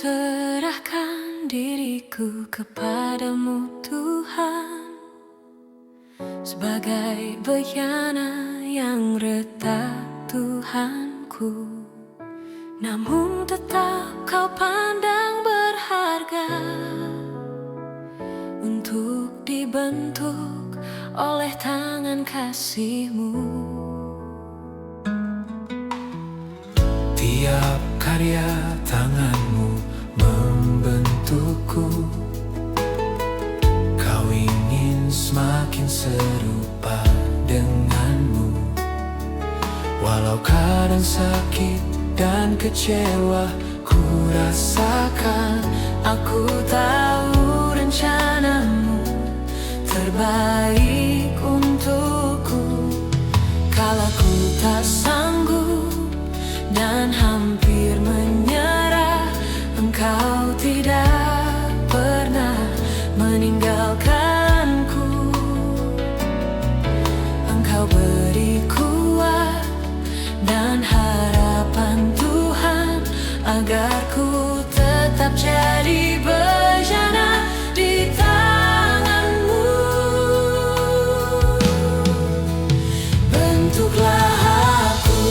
serahkan diriku kepadamu Tuhan, sebagai bejana yang retak Tuhanku. Namun tetap kau pandang berharga untuk dibentuk oleh tangan kasih-Mu. Tiap karya tangan-Mu membentukku. Kau ingin semakin serupa dengan-Mu. Walau kadang sakit dan kecewa ku rasakan, aku tahu rencana-Mu terbaik untukku. Kalau ku tak sanggup dan hampir menyerah, Engkau tidak pernah meninggalkanku. Engkau beri kuat dan harapan Tuhan, agar ku tetap jadi bejana di tangan-Mu. Bentuklah aku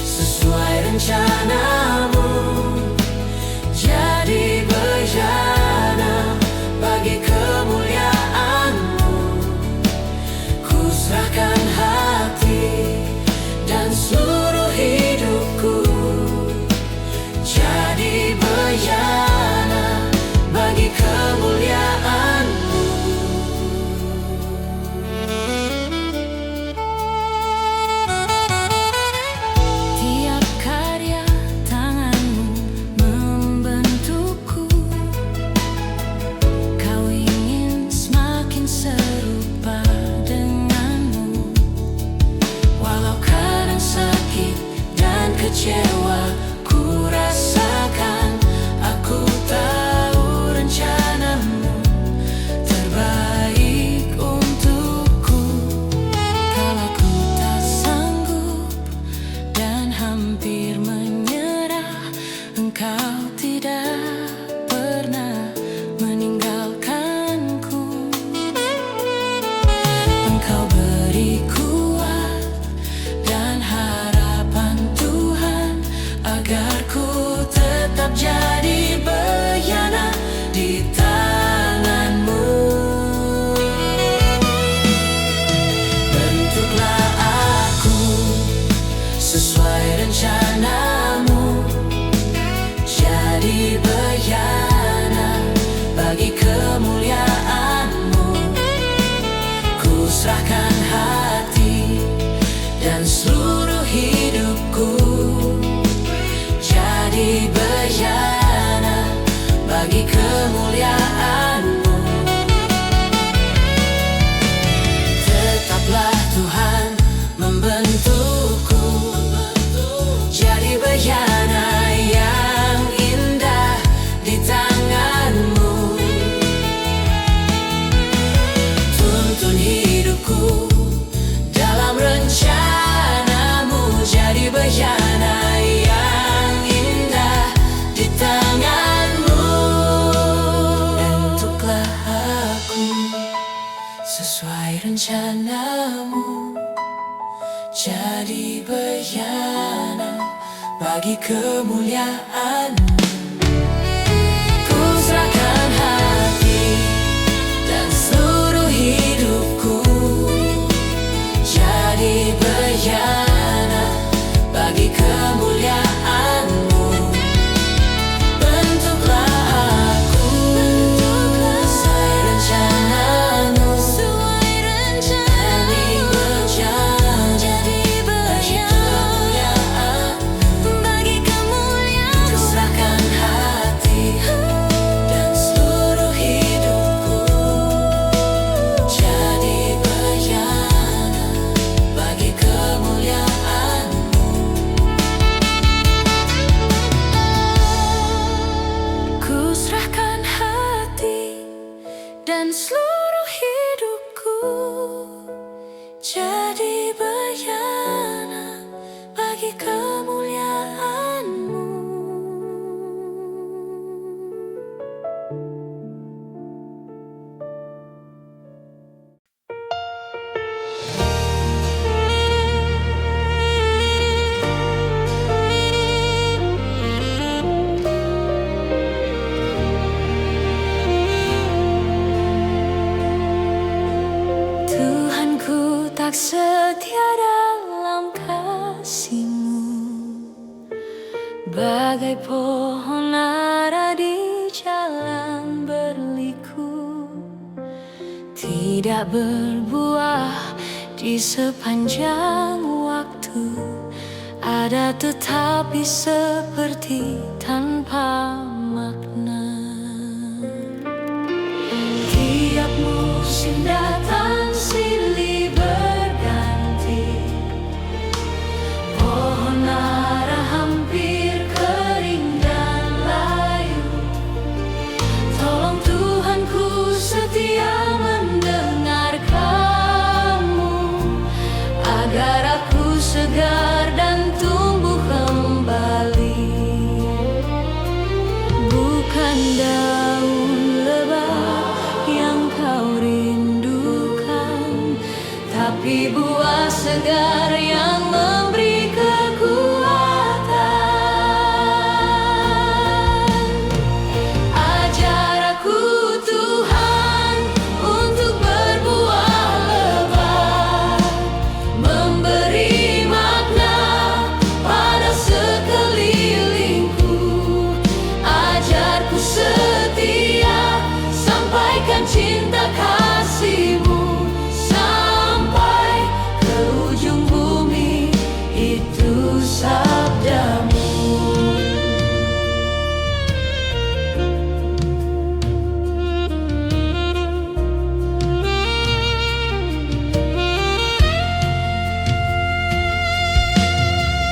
sesuai rencana-Mu, jadi bejana bagi kemuliaan-Mu. Ku serahkan hati dan seluruh hidupku, jadi bejana bagi kemuliaan-Mu. Tiap karya tangan-Mu membentukku. Kau ingin semakin serupa dengan-Mu. Walau kadang sakit dan kecewa ku rasakan, aku tahu rencana-Mu terbaik untukku. Kalau ku tak sanggup dan hampir menyerah, Engkau tidak pernah meninggalkanku. Engkau beri kuat dan harapan Tuhan, agar ku tetap jadi bejana di tangan-Mu. Bentuklah aku sesuai rencana-Mu, jadi bejana bagi kemuliaan-Mu. Ku serahkan hati dan seluruh hidupku, jadi bejana bagi kemuliaan-Mu. Tetaplah Tuhan membentukku, jadi bejana yang indah di tangan-Mu. Tuntun hidupku dalam rencana-Mu, jadi bejana yang indah di tangan-Mu. Bentuklah aku sesuai rencana-Mu, jadi bejana bagi kemuliaan-Mu. Ku serahkan hati dan seluruh hidupku, jadi bejana bagi kemuliaan-Mu. Bentuklah aku sesuai rencana-Mu, jadi bejana bagi kemuliaan-Mu. Ku serahkan hati dan seluruh hidupku, jadi bejana bagi kemuliaan-Mu. Ku serahkan hati dan seluruh hidupku, jadi bejana bagi kemuliaan-Mu. pohon ara di jalan berliku, tidak berbuah di sepanjang waktu. Ada tetapi seperti tanpa makna. Tiap musim datang silih berganti, pohon ara hampir kering dan layu. Tolong Tuhan, ku setia mendengarkanmu, agar aku segar dan tumbuh kembali. Bukan daun lebat yang kau rindukan, tapi buah segar yang memberi kekuatan. Ajar aku Tuhan untuk berbuah lebat, memberi makna pada sekelilingku. Ajarku setia, sampaikan cinta kasih-Mu sampai ke ujung bumi, itu sabda-Mu.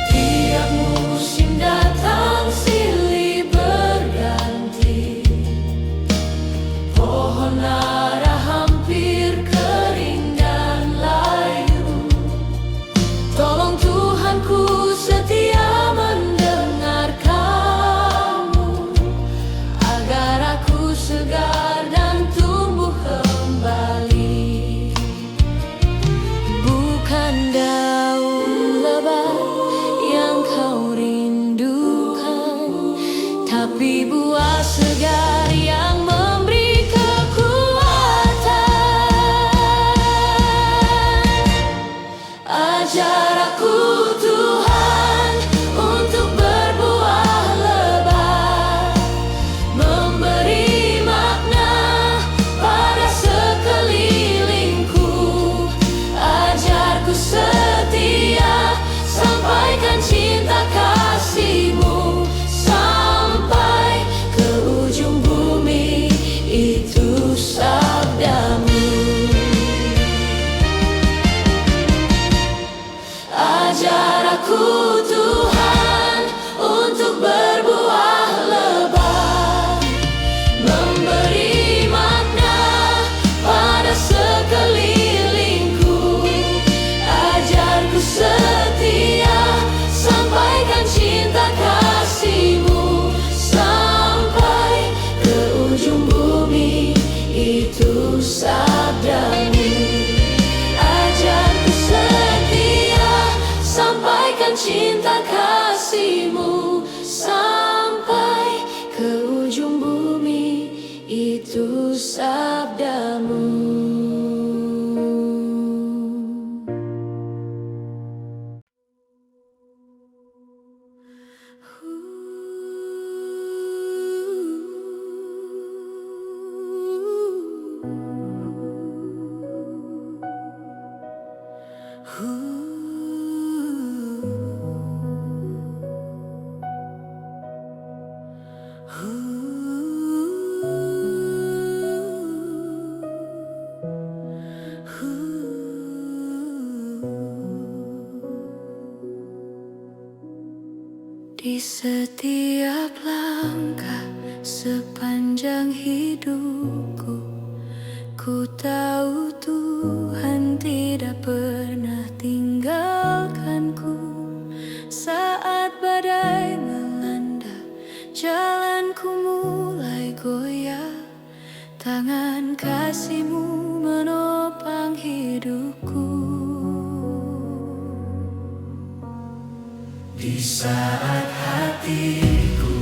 Tiap musim datang silih berganti, pohon ara hampir kering dan layu. Tolong Tuhan, ku setia mendengarkanmu, agar aku segar dan tumbuh kembali. Bukan daun lebat yang kau rindukan, tapi buah segar yang memberi kekuatan. Ajar aku Tuhan untuk berbuah lebat, memberi makna pada sekelilingku. Ajarku setia, sampaikan cinta kasih-Mu sampai ke ujung bumi, itu sabda-Mu. Ajar aku Tuhan untuk berbuah lebat, memberi makna pada sekelilingku. Ajarku setia, sampaikan cinta kasih-Mu sampai ke ujung bumi, itu sabda-Mu. Ajarku setia, sampaikan cinta kasih-Mu sampai ke ujung bumi, itu sabda-Mu. Di setiap langkah sepanjang hidupku, ku tahu Tuhan tidak pernah tinggalkanku. Saat badai melanda, jalanku mulai goyah, tangan kasih-Mu menopang hidupku. Di saat hatiku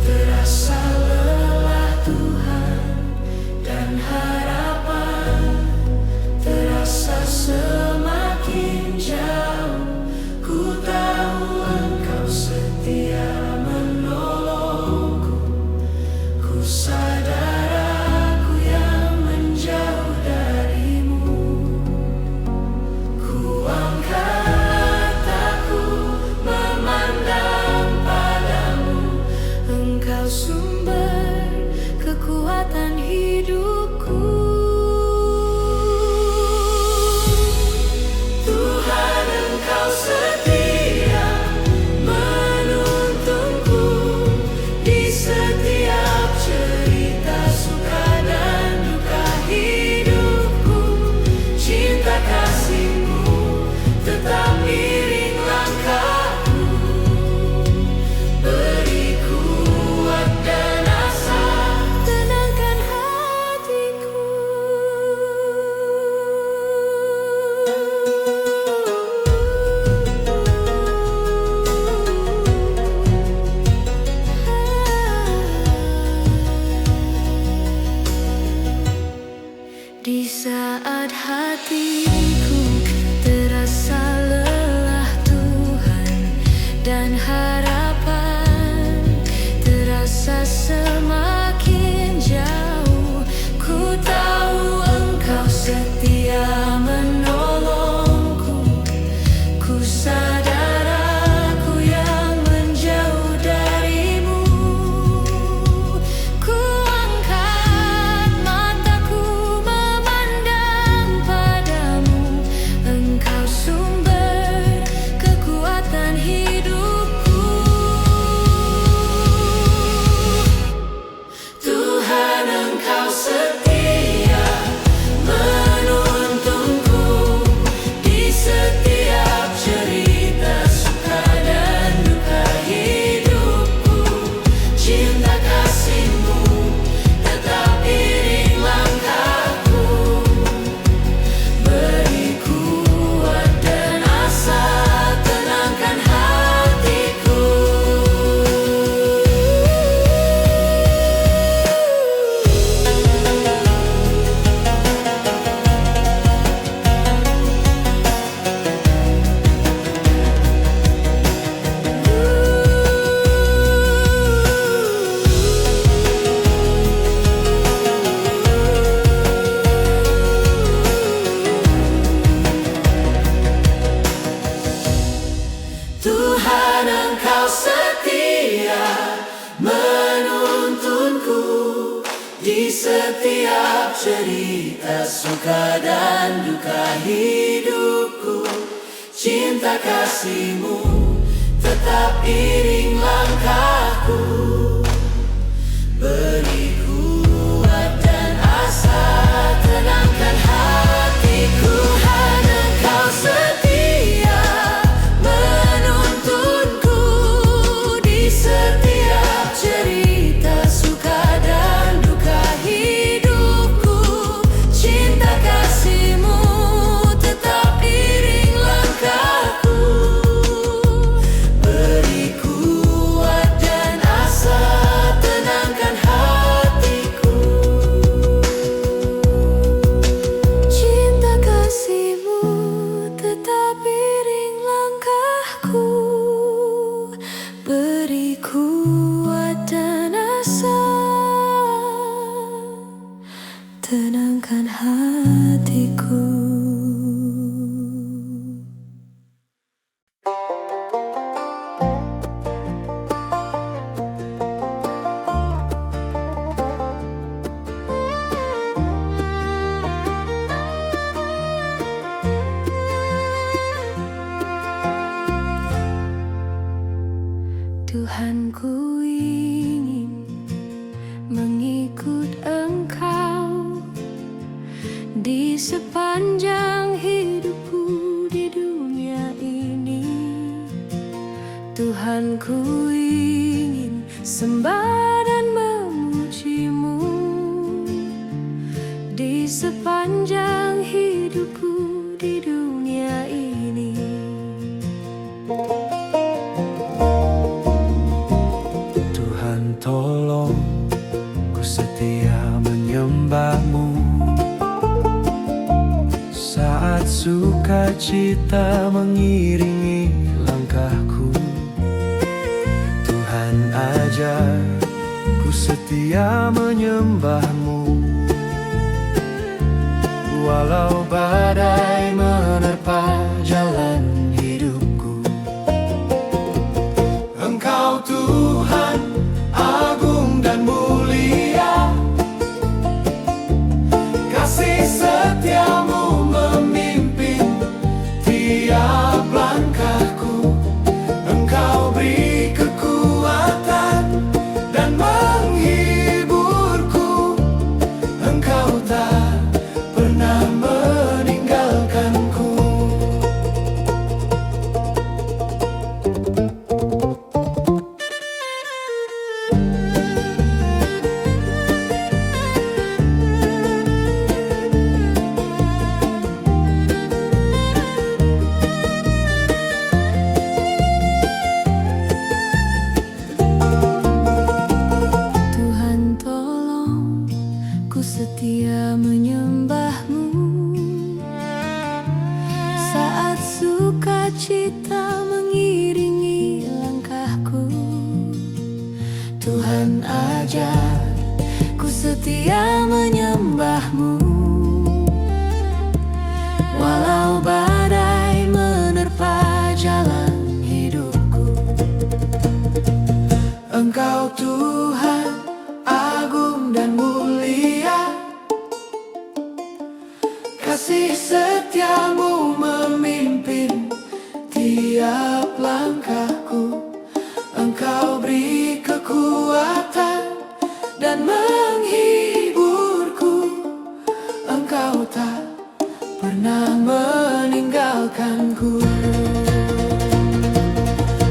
terasa lelah Tuhan, dan harapan terasa semakin jauh, ku tahu Engkau setia menolong. sumber kekuatan hidupku. Tuhan, Engkau setia menuntunku di setiap cerita suka dan duka hidupku. Cinta kasih-Mu tetap iring langkahku, beri kuat dan asa, tenangkan hatiku. Di saat hatiku terasa lelah, Tuhan, dan harapan terasa semakin jauh, ku tahu Engkau setia menolongku. Ku sadar aku yang menjauh dari-Mu. Ku angkat mataku memandang padamu, Engkau sumber kekuatan hidupku. Tuhan, Engkau setia menuntunku di setiap cerita suka dan duka hidupku. Cinta kasih-Mu tetap iring langkahku, beri kuat dan asa, tenangkan hatiku. Tuhan, Engkau setia menuntunku di setiap cerita suka dan duka hidupku. Cinta kasih-Mu tetap iring langkahku, beri kuat dan asa, tenangkan hatiku. Tuhan, Engkau setia menuntunku di setiap cerita suka dan duka hidupku. Cinta kasih-Mu tetap iring langkahku, beri kuat dan asa, tenangkan hatiku. Cinta kasih-Mu tetap iring langkahku, beri kuat dan asa, tenangkan hatiku. Tuhan, ku ingin mengikut Engkau di sepanjang hidupku di dunia ini. Tuhan, ku ingin sembah dan memuji-Mu di sepanjang hidupku di dunia ini. Tuhan, tolong ku setia menyembah-Mu saat sukacita mengiringi langkahku. Tuhan, ajar ku setia menyembah-Mu walau badai menerpa jalan hidupku. Engkau Tuhan agung saja ku setia menyembahmu. Walau badai menerpa jalan hidupku, Engkau Tuhan agung dan mulia, kasih setiamu memimpin tiap langkahku. Engkau beri kekuatan dan menghiburku. Engkau tak pernah meninggalkanku.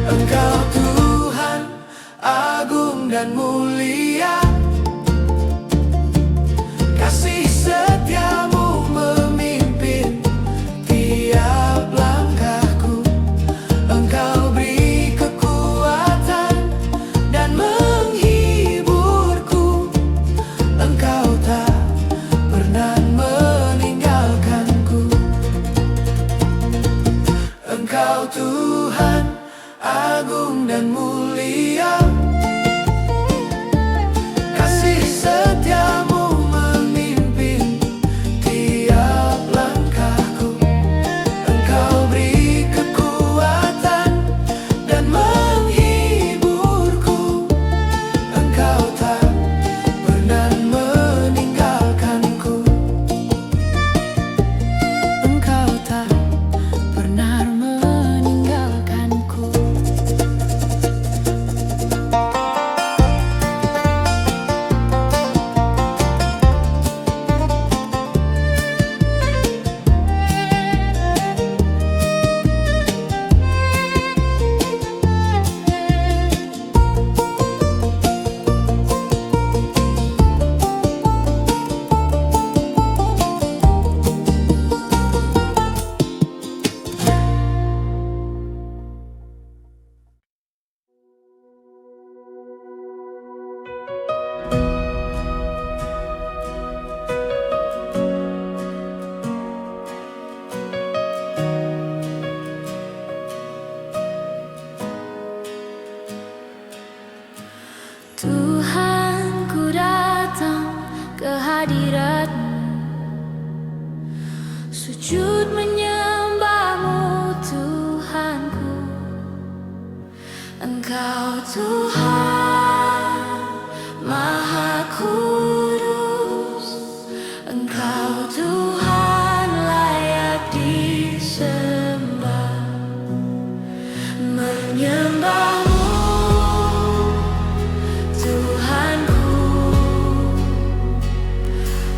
Engkau Tuhan agung dan mulia, kasih setiamu memimpin tiap langkahku. Engkau beri kekuatan dan menghiburku. Engkau tak pernah meninggalkanku. Engkau Tuhan agung dan mulia, kasih setiamu memimpin tiap langkahku. Engkau beri kekuatan dan menghiburku. Engkau tak pernah meninggalkanku. Engkau tak pernah meninggalkanku. Tuhan, ku datang ke hadirat-Mu, sujud menyembah-Mu Tuhanku. Engkau Tuhan Maha Kudus, Engkau Tuhan layak disembah. Menyembah-Mu Tuhanku,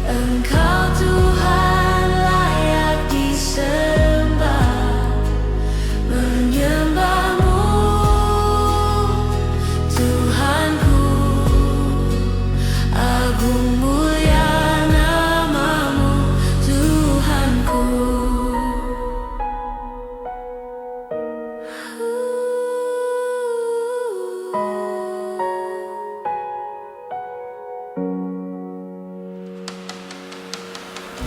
Engkau Tuhan layak disembah. Menyembah-Mu Tuhanku, agung mulia nama-Mu Tuhanku.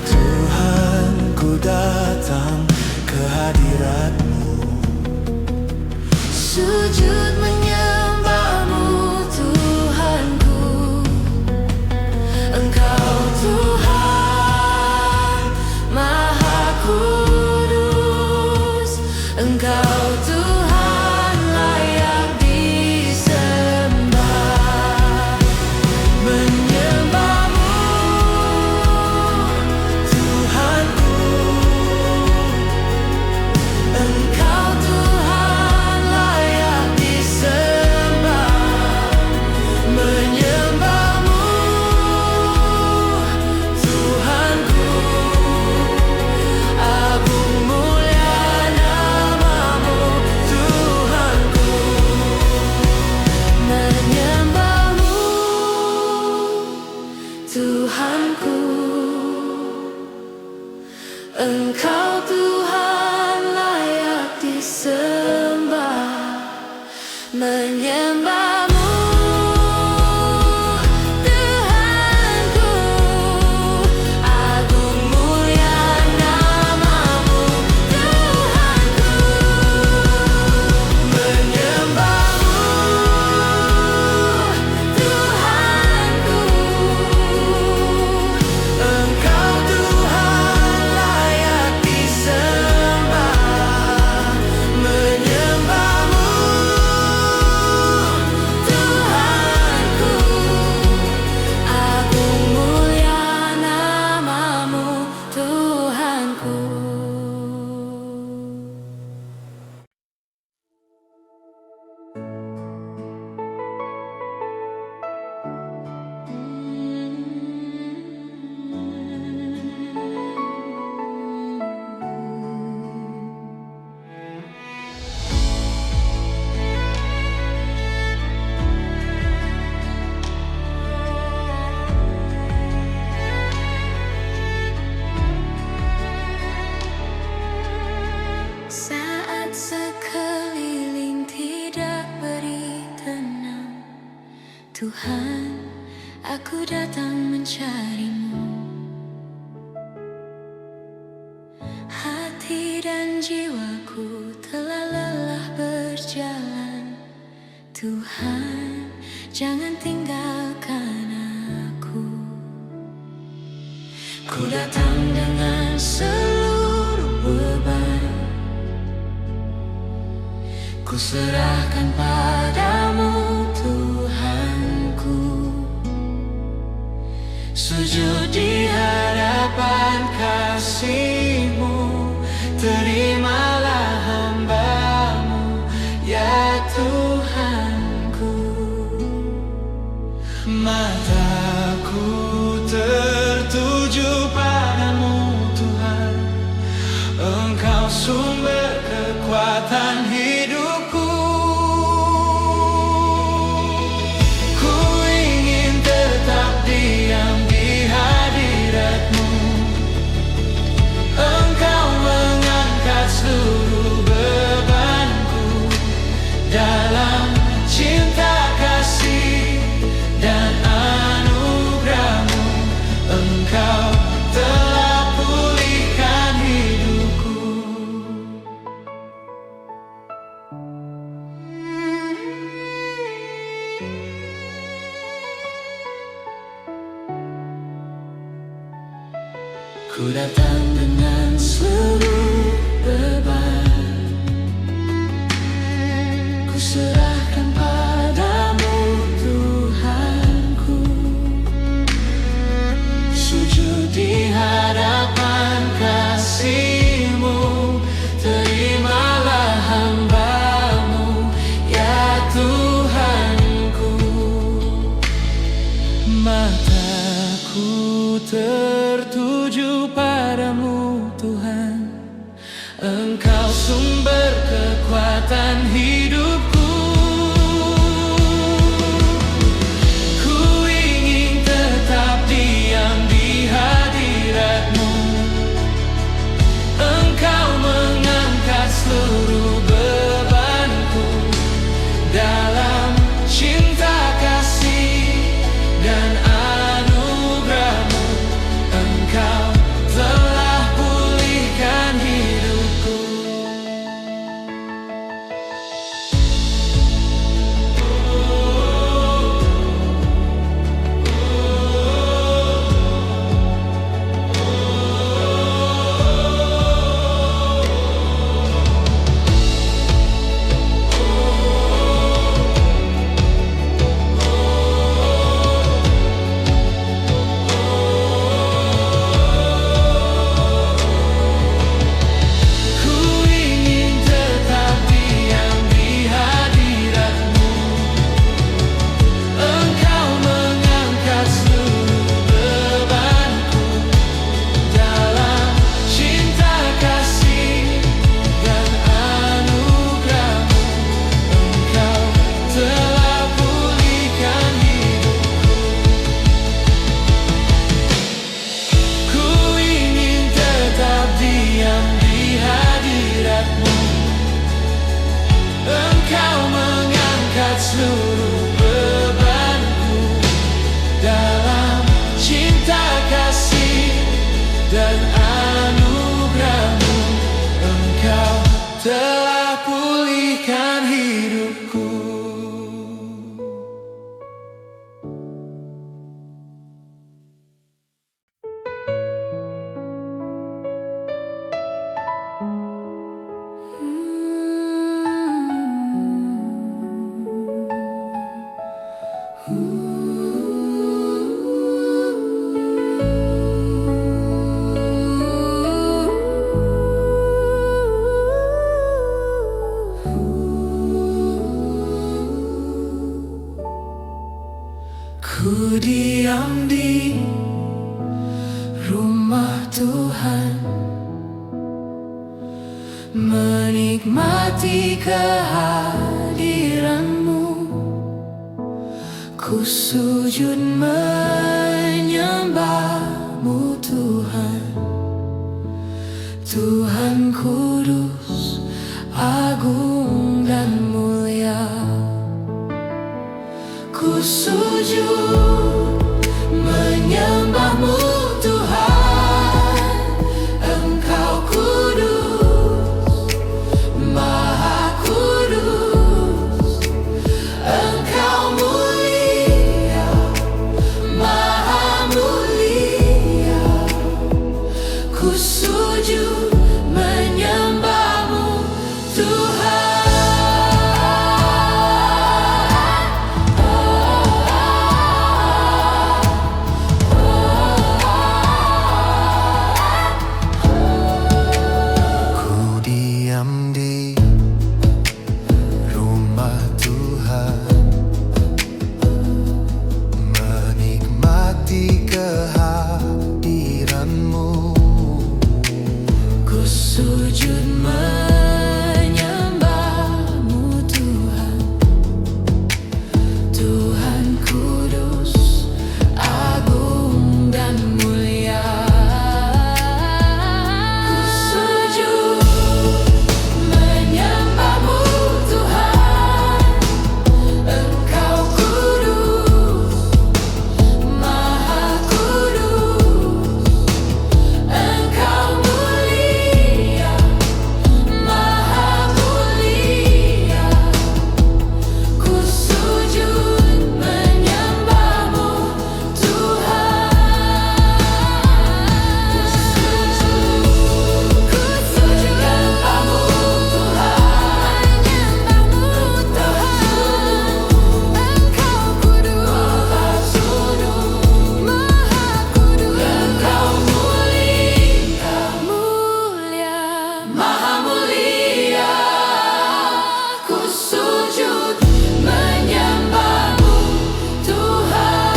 Tuhan, ku datang ke hadirat-Mu, Sujud menyembah-Mu Tuhanku. Engkau Tuhan Maha Kudus, Engkau Tuhan layak disembah. Menyembah-Mu Tuhanku, Engkau Tuhan layak disembah. Menyembah-Mu Tuhanku, agung mulia nama-Mu Tuhanku. Menyembah-Mu Tuhanku, Engkau Tuhan layak disembah. Menyembah-Mu Tuhanku, agung mulia nama-Mu Tuhanku. Menyembah-Mu Tuhanku, aku datang mencarimu. Hati dan jiwaku telah lelah berjalan. Tuhan, jangan tinggalkan aku. Ku datang dengan seluruh beban, ku serahkan padamu Tuhanku. Sujud di hadapan kasih-Mu, terimalah hamba-Mu, ya Tuhanku. Mataku tertuju padamu Tuhan, Engkau sumber kekuatan hidupku. Ku ingin tetap diam di hadirat-Mu, Engkau mengangkat seluruh bebanku. Dalam cinta kasih dan anugerah-Mu, Engkau telah pulihkan hidupku. Ku datang dengan seluruh beban, ku serahkan padamu Tuhanku. Sujud di hadapan kasih-Mu, terimalah hamba-Mu, ya Tuhanku. Mataku tertuju padamu Tuhan, Engkau sumber kekuatan hidupku. Ku ingin tetap diam di hadirat-Mu, Engkau mengangkat seluruh bebanku. Dalam cinta kasih dan anugerah-Mu, Engkau telah pulihkan hidupku. Ku ingin tetap diam di hadirat-Mu, Engkau mengangkat seluruh bebanku. Dalam cinta kasih dan anugerah-Mu, Engkau telah pulihkan hidupku. Ku ingin tetap diam di hadirat-Mu, Engkau mengangkat seluruh bebanku. Dalam cinta kasih dan anugerah-Mu, Engkau telah pulihkan hidupku. Ku diam di rumah Tuhan, menikmati kehadiran-Mu. Ku sujud menyembah-Mu Tuhan, Tuhan kudus, agung dan mulia. Ku sujud kehadiran-Mu. Ku sujud menyembah-Mu Tuhan, Tuhan kudus, agung dan mulia. Ku sujud menyembah-Mu Tuhan, Engkau kudus, Maha kudus, Engkau mulia, Maha mulia. Ku sujud menyembah-Mu Tuhan. Ku sujud menyembah-Mu Tuhan, Engkau kudus, Maha kudus, Engkau mulia, Maha mulia. Ku sujud menyembah-Mu Tuhan.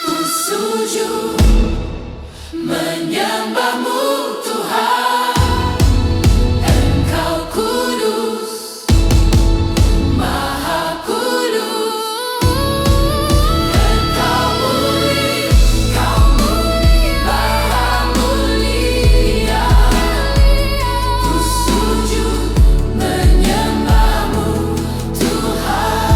Ku sujud menyembah-Mu Tuhan, Engkau kudus, Maha kudus, Engkau mulia, Maha mulia. Ku sujud menyembah-Mu Tuhan.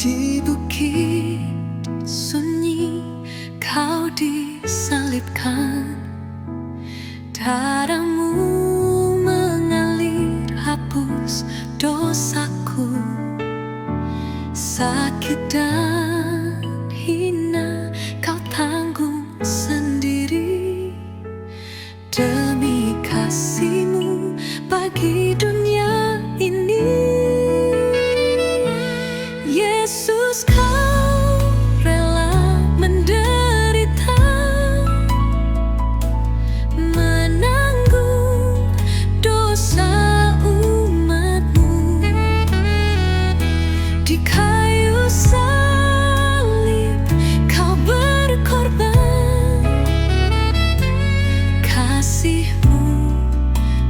Di bukit sunyi Kau disalibkan, darah-Mu mengalir hapus dosaku. Sakit dan hina Kau tanggung sendiri, demi kasih-Mu bagi dunia ini. Yesus, Kau rela menderita, menanggung dosa umat-Mu. Di kayu salib Kau berkorban, kasih-Mu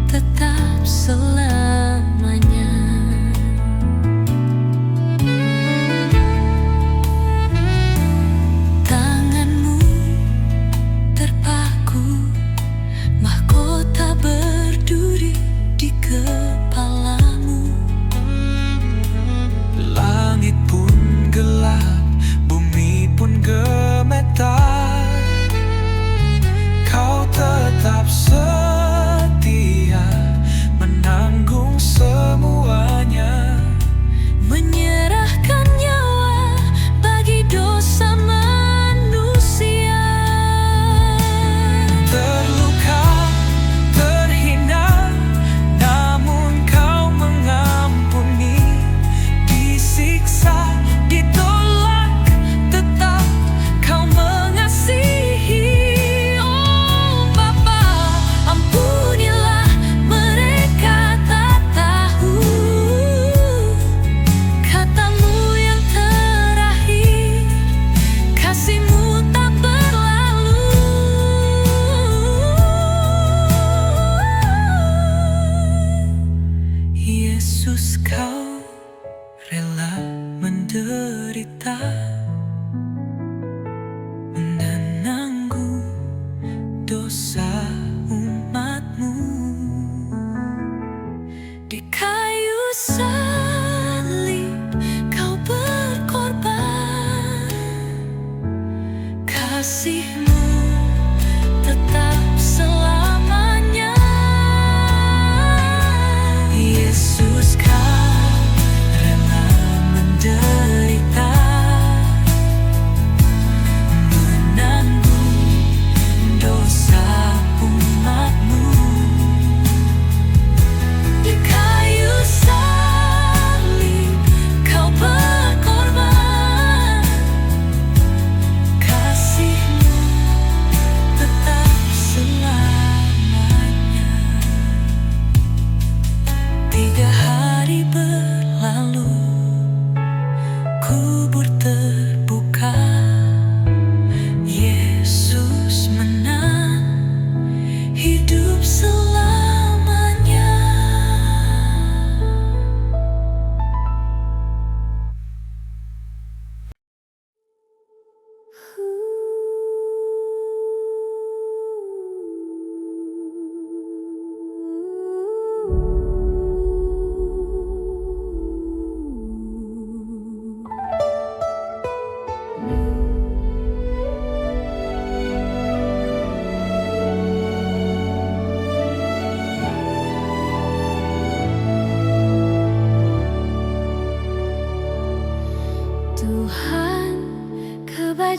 tetap selamanya. Tangan-Mu terpaku, mahkota berduri di kepala-Mu. Langit pun gelap, bumi pun gemetar, Kau tetap setia menanggung semuanya, menyerahkan nyawa bagi dosa manusia. Terluka, terhina, namun Kau mengampuni. Disiksa, ditolak, tetap Kau mengasihi. Oh Bapa, ampunilah, mereka tak tahu. Kata-Mu yang terakhir, kasih-Mu tak berlalu. Yesus, Kau rela menderita, menanggung dosa umat.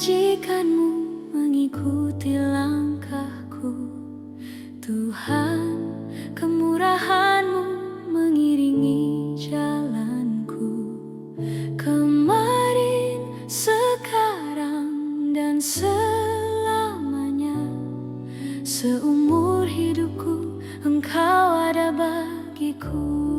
kebajikan-Mu mengikuti langkahku. Tuhan, kemurahan-Mu mengiringi jalanku. Kemarin, sekarang, dan selamanya. Seumur hidupku Engkau ada bagiku.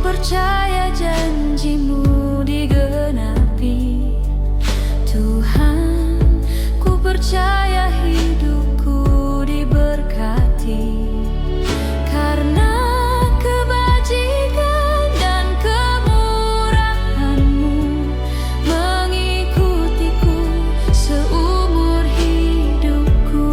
Percaya janji-Mu digenapi. Tuhan, ku percaya hidupku diberkati. Karena kebajikan dan kemurahan-Mu mengikutiku seumur hidupku.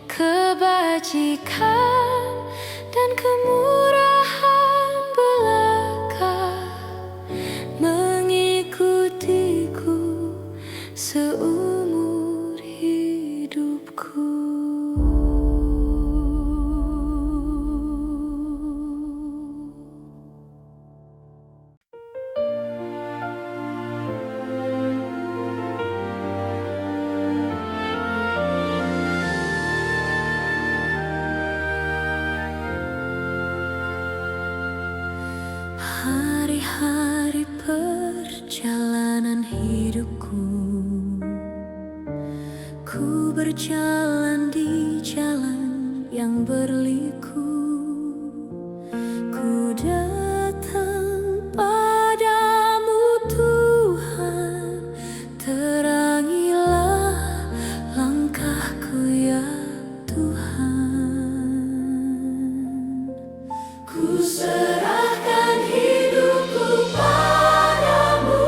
Kebajikan dan kemurahan belaka mengikutiku seumur hidupku. Hari-hari perjalanan hidupku, ku berjalan di jalan yang berliku. Ku datang padamu Tuhan, terangilah langkahku ya Tuhan. Ku serahkan hidupku padamu.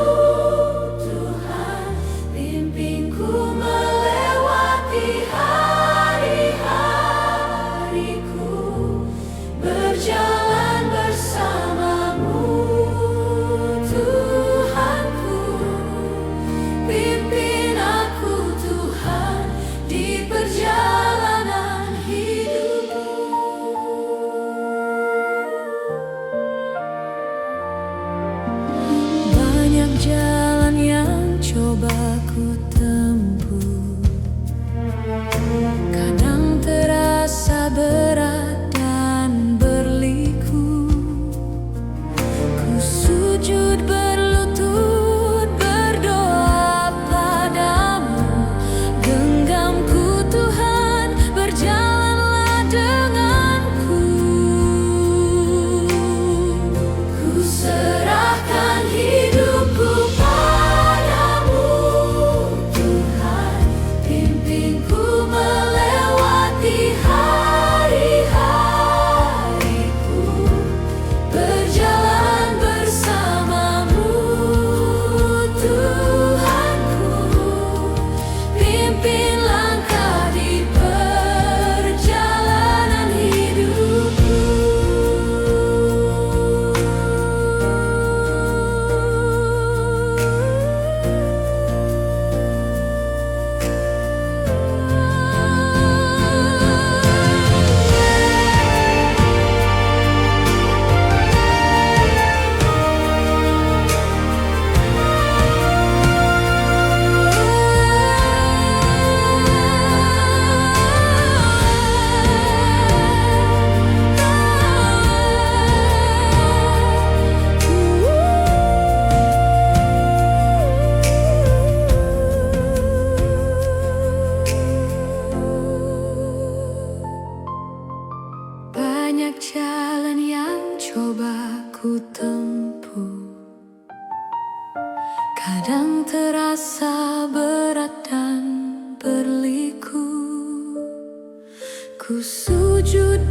Ku sujud